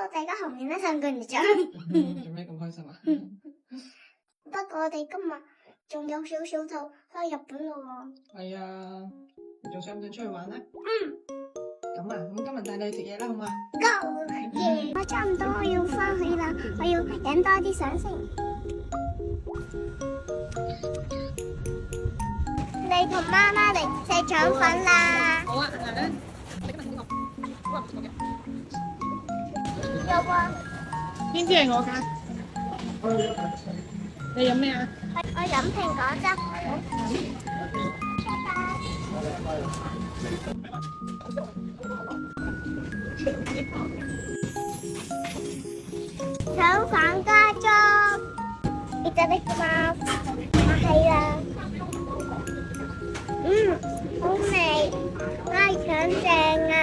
我哋而家後面咧3個人就做咩咁開心啊？不過我哋今日仲有少少就翻日本咯喎。係啊，你仲想唔想出去玩咧？咁啊，咁今日帶你去食嘢啦，好嘛？Go！耶！我差唔多要翻去啦，我要影多啲相先。你同媽媽嚟食腸粉啦。好啊，行啦。你今日邊個？好啊，唔錯嘅。有啊。邊支係我㗎？你飲咩啊？我飲蘋果汁。腸粉加粥，いただきます。係啦。好味，拉腸正啊！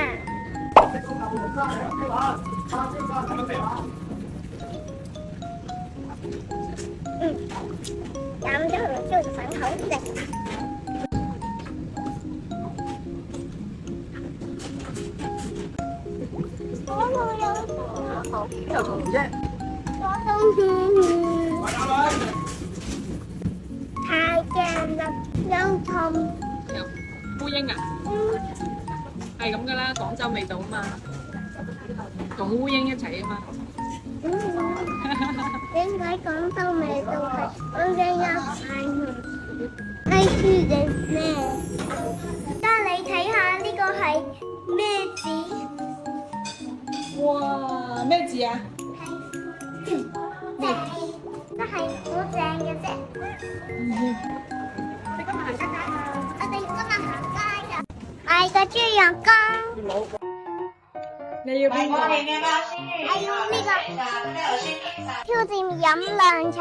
飲咗唔燒粉好食。邊有蟲啫？太正啦，有蟲。烏蠅啊？係咁噶啦，廣州味道啊嘛，同烏蠅一齊啊嘛。點解廣州味道係烏蠅一齊？係豬嘅咩？得你睇下呢個係咩字？哇，咩字啊？正，真係好正嘅啫。你今日行街啊？我哋今日行街啊！買個豬肉乾。冇。你要邊個？我要呢個挑戰飲涼茶。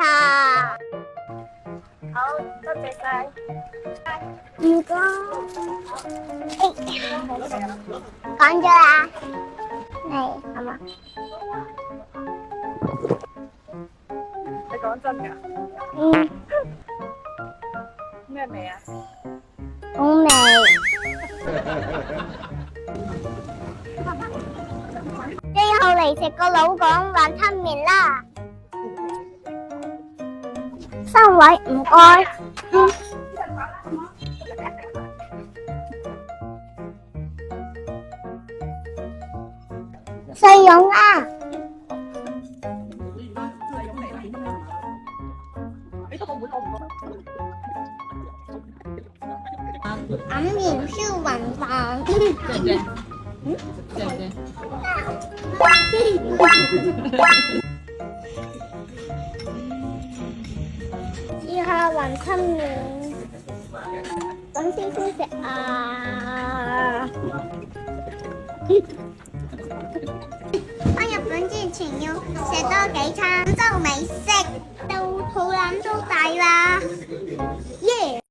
好，多謝晒。唔該。講咗啦。嚟，係嘛？你講真㗎？咩味啊？好味。最後嚟食個老廣雲吞麵啦。3位唔該。細蓉啊！黯然銷魂飯。正唔正？正唔正？試下雲吞麵，咁先好食啊！返日本之前要食多幾餐廣州美食，到肚腩都大啦〜